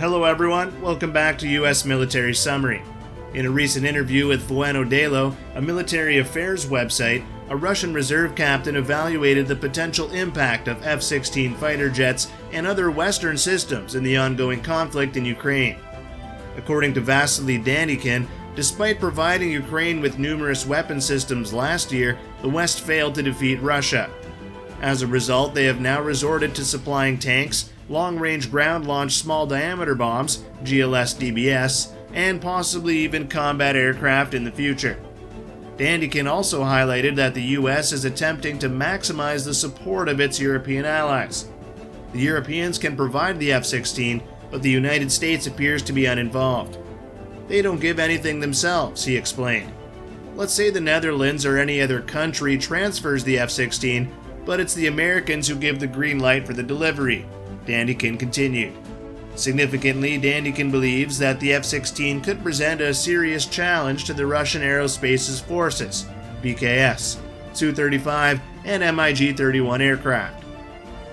Hello everyone, welcome back to U.S. Military Summary. In a recent interview with Bueno Delo, a military affairs website, a Russian reserve captain evaluated the potential impact of F-16 fighter jets and other Western systems in the ongoing conflict in Ukraine. According to Vasily Dandikin, despite providing Ukraine with numerous weapon systems last year, the West failed to defeat Russia. As a result, they have now resorted to supplying tanks, long-range ground-launched small-diameter bombs, GLS-DBS, and possibly even combat aircraft in the future. Dandikin also highlighted that the US is attempting to maximize the support of its European allies. The Europeans can provide the F-16, but the United States appears to be uninvolved. They don't give anything themselves, he explained. Let's say the Netherlands or any other country transfers the F-16, but it's the Americans who give the green light for the delivery, Dandikin continued. Significantly, Dandikin believes that the F-16 could present a serious challenge to the Russian Aerospace's forces, BKS, Su-35, and MiG-31 aircraft.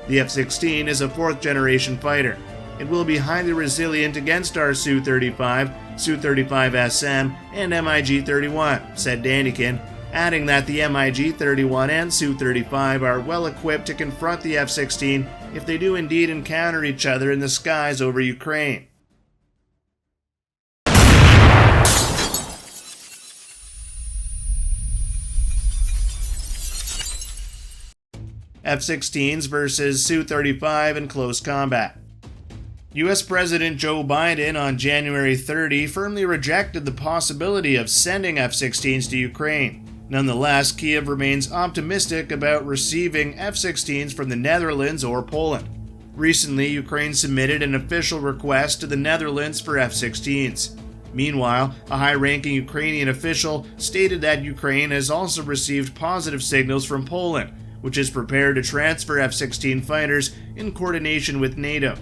The F-16 is a fourth-generation fighter. It will be highly resilient against our Su-35, Su-35SM, and MiG-31, said Dandikin, adding that the MiG-31 and Su-35 are well equipped to confront the F-16 if they do indeed encounter each other in the skies over Ukraine. F-16s versus Su-35 in close combat. U.S. President Joe Biden on January 30 firmly rejected the possibility of sending F-16s to Ukraine. Nonetheless, Kyiv remains optimistic about receiving F-16s from the Netherlands or Poland. Recently, Ukraine submitted an official request to the Netherlands for F-16s. Meanwhile, a high-ranking Ukrainian official stated that Ukraine has also received positive signals from Poland, which is prepared to transfer F-16 fighters in coordination with NATO.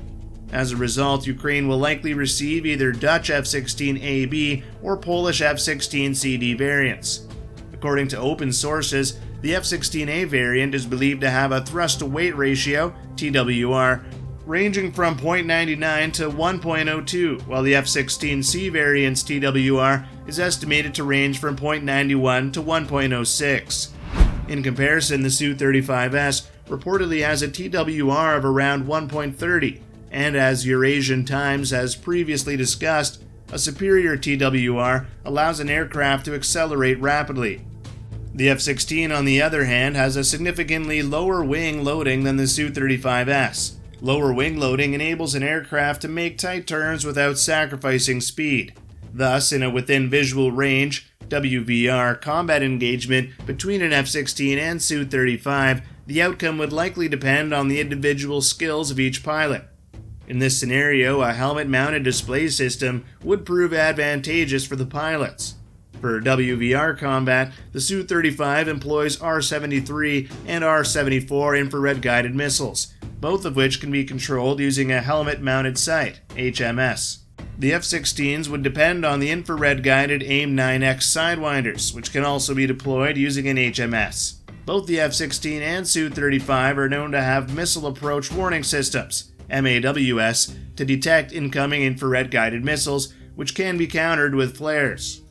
As a result, Ukraine will likely receive either Dutch F-16AB or Polish F-16CD variants. According to open sources, the F-16A variant is believed to have a thrust-to-weight ratio, TWR, ranging from 0.99 to 1.02, while the F-16C variant's TWR is estimated to range from 0.91 to 1.06. In comparison, the Su-35S reportedly has a TWR of around 1.30, and as Eurasian Times has previously discussed, a superior TWR allows an aircraft to accelerate rapidly. The F-16, on the other hand, has a significantly lower wing loading than the Su-35S. Lower wing loading enables an aircraft to make tight turns without sacrificing speed. Thus, in a within visual range (WVR) combat engagement between an F-16 and Su-35, the outcome would likely depend on the individual skills of each pilot. In this scenario, a helmet-mounted display system would prove advantageous for the pilots. For WVR combat, the Su-35 employs R-73 and R-74 infrared-guided missiles, both of which can be controlled using a helmet-mounted sight, HMS. The F-16s would depend on the infrared-guided AIM-9X sidewinders, which can also be deployed using an HMS. Both the F-16 and Su-35 are known to have missile approach warning systems, MAWS, to detect incoming infrared-guided missiles, which can be countered with flares.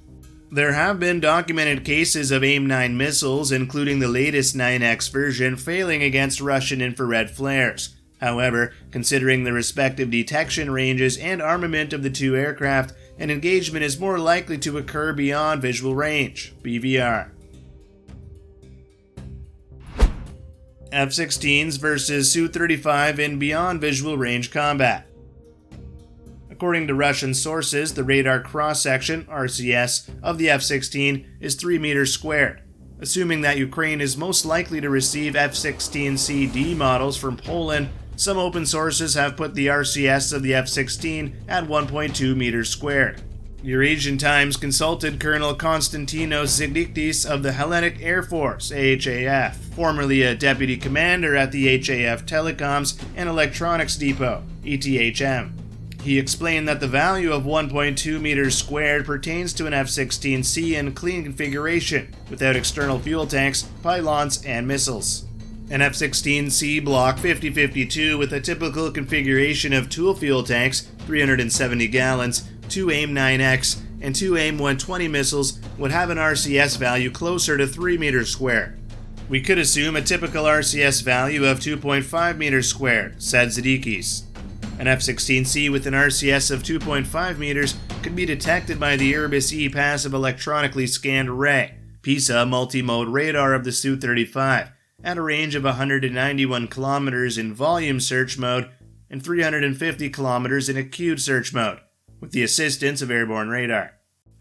There have been documented cases of AIM-9 missiles, including the latest 9X version, failing against Russian infrared flares. However, considering the respective detection ranges and armament of the two aircraft, an engagement is more likely to occur beyond visual range, BVR. F-16s versus Su-35 in beyond visual range combat. According to Russian sources, the radar cross-section, RCS, of the F-16 is 3 meters squared. Assuming that Ukraine is most likely to receive F-16CD models from Poland, some open sources have put the RCS of the F-16 at 1.2 meters squared. Eurasian Times consulted Colonel Konstantinos Zigdiktis of the Hellenic Air Force, AHAF, formerly a deputy commander at the HAF Telecoms and Electronics Depot, ETHM. He explained that the value of 1.2 meters squared pertains to an F-16C in clean configuration, without external fuel tanks, pylons, and missiles. An F-16C Block 5052 with a typical configuration of dual fuel tanks, 370 gallons, 2 AIM-9X, and 2 AIM-120 missiles would have an RCS value closer to 3 meters squared. We could assume a typical RCS value of 2.5 meters squared, said Zadikis. An F-16C with an RCS of 2.5 meters could be detected by the Airbus-E passive electronically scanned array, PISA multi-mode radar of the Su-35, at a range of 191 kilometers in volume search mode and 350 kilometers in acute search mode, with the assistance of airborne radar.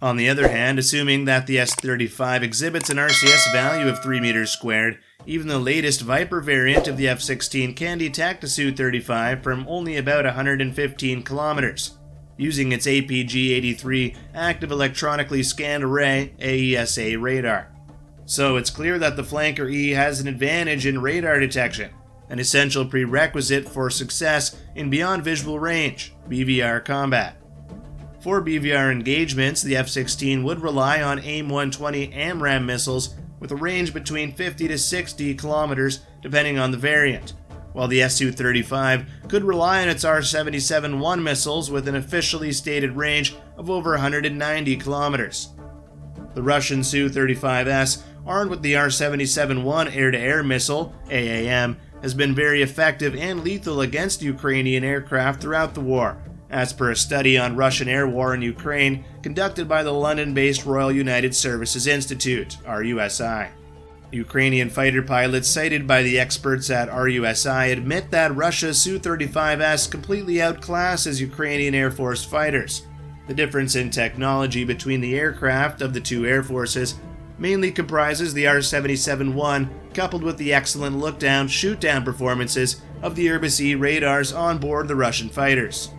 On the other hand, assuming that the S-35 exhibits an RCS value of 3 meters squared, even the latest Viper variant of the F-16 can detect a Su-35 from only about 115 kilometers, using its APG-83 active electronically scanned array AESA radar. So it's clear that the Flanker E has an advantage in radar detection, an essential prerequisite for success in beyond visual range, BVR combat. For BVR engagements, the F-16 would rely on AIM-120 AMRAAM missiles with a range between 50 to 60 kilometers depending on the variant, while the Su-35 could rely on its R-77-1 missiles with an officially stated range of over 190 kilometers. The Russian Su-35S, armed with the R-77-1 air-to-air missile, AAM, has been very effective and lethal against Ukrainian aircraft throughout the war, as per a study on Russian air war in Ukraine conducted by the London-based Royal United Services Institute, RUSI. Ukrainian fighter pilots cited by the experts at RUSI admit that Russia's Su-35S completely outclasses Ukrainian Air Force fighters. The difference in technology between the aircraft of the two air forces mainly comprises the R-77-1 coupled with the excellent look-down, shoot-down performances of the Airbus-E radars on board the Russian fighters.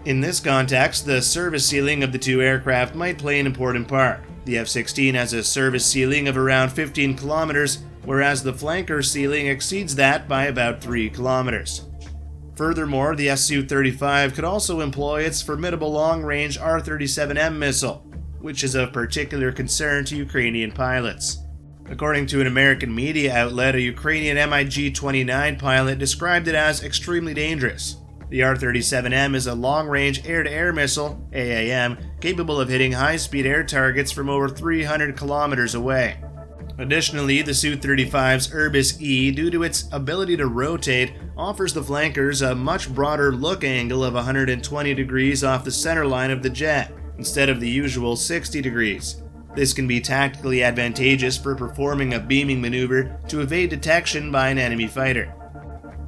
In this context, the service ceiling of the two aircraft might play an important part. The F-16 has a service ceiling of around 15 kilometers, whereas the flanker ceiling exceeds that by about 3 kilometers. Furthermore, the Su-35 could also employ its formidable long-range R-37M missile, which is of particular concern to Ukrainian pilots. According to an American media outlet, a Ukrainian MiG-29 pilot described it as extremely dangerous. The R-37M is a long-range air-to-air missile, AAM, capable of hitting high-speed air targets from over 300 kilometers away. Additionally, the Su-35's Airbus-E, due to its ability to rotate, offers the flankers a much broader look angle of 120 degrees off the center line of the jet, instead of the usual 60 degrees. This can be tactically advantageous for performing a beaming maneuver to evade detection by an enemy fighter.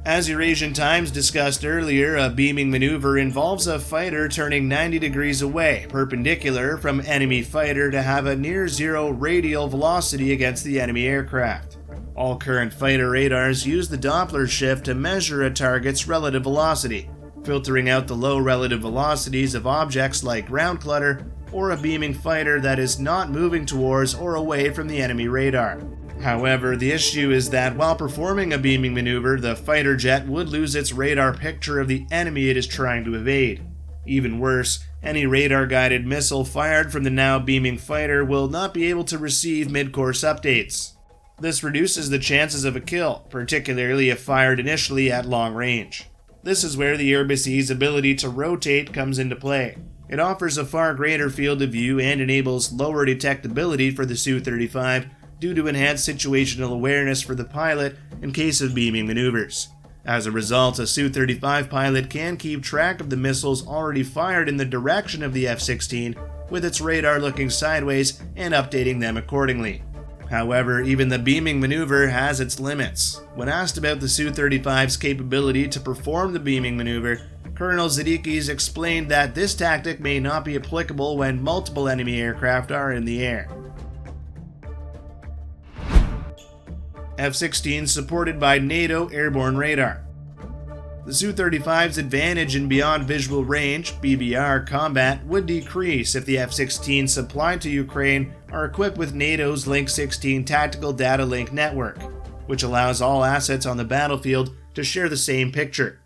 As Eurasian Times discussed earlier, a beaming maneuver involves a fighter turning 90 degrees away, perpendicular from enemy fighter to have a near-zero radial velocity against the enemy aircraft. All current fighter radars use the Doppler shift to measure a target's relative velocity, filtering out the low relative velocities of objects like ground clutter or a beaming fighter that is not moving towards or away from the enemy radar. However, the issue is that while performing a beaming maneuver, the fighter jet would lose its radar picture of the enemy it is trying to evade. Even worse, any radar-guided missile fired from the now beaming fighter will not be able to receive mid-course updates. This reduces the chances of a kill, particularly if fired initially at long range. This is where the Airbus-E's ability to rotate comes into play. It offers a far greater field of view and enables lower detectability for the Su-35, due to enhanced situational awareness for the pilot in case of beaming maneuvers. As a result, a Su-35 pilot can keep track of the missiles already fired in the direction of the F-16, with its radar looking sideways and updating them accordingly. However, even the beaming maneuver has its limits. When asked about the Su-35's capability to perform the beaming maneuver, Colonel Zadikis explained that this tactic may not be applicable when multiple enemy aircraft are in the air. F-16 supported by NATO airborne radar. The Su-35's advantage in beyond visual range, BVR, combat would decrease if the F-16 supplied to Ukraine are equipped with NATO's Link 16 Tactical Data Link Network, which allows all assets on the battlefield to share the same picture.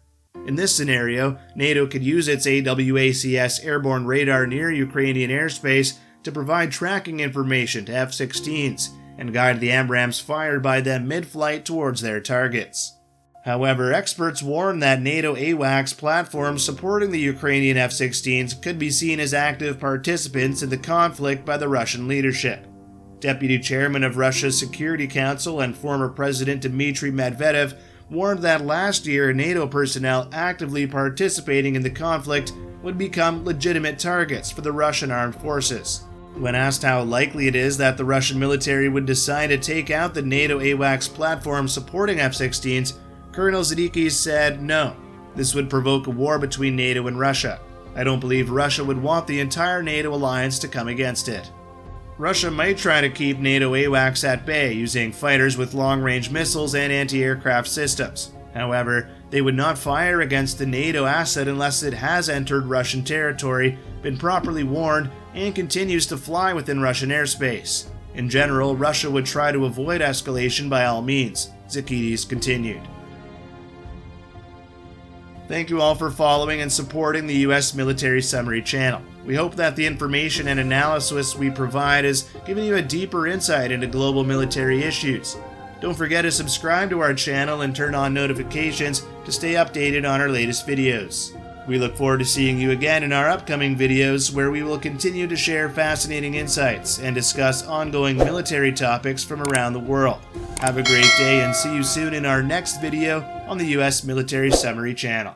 In this scenario, NATO could use its AWACS airborne radar near Ukrainian airspace to provide tracking information to F-16s, and guided the AMRAAMs fired by them mid-flight towards their targets. However, experts warn that NATO AWACS platforms supporting the Ukrainian F-16s could be seen as active participants in the conflict by the Russian leadership. Deputy Chairman of Russia's Security Council and former President Dmitry Medvedev warned that last year NATO personnel actively participating in the conflict would become legitimate targets for the Russian armed forces. When asked how likely it is that the Russian military would decide to take out the NATO AWACS platform supporting F-16s, Colonel Zadiki said, "No, this would provoke a war between NATO and Russia. I don't believe Russia would want the entire NATO alliance to come against it." Russia might try to keep NATO AWACS at bay using fighters with long-range missiles and anti-aircraft systems. However, they would not fire against the NATO asset unless it has entered Russian territory, been properly warned, and continues to fly within Russian airspace. In general, Russia would try to avoid escalation by all means, Zakidis continued. Thank you all for following and supporting the U.S. Military Summary channel. We hope that the information and analysis we provide has given you a deeper insight into global military issues. Don't forget to subscribe to our channel and turn on notifications to stay updated on our latest videos. We look forward to seeing you again in our upcoming videos, where we will continue to share fascinating insights and discuss ongoing military topics from around the world. Have a great day and see you soon in our next video on the U.S. Military Summary channel.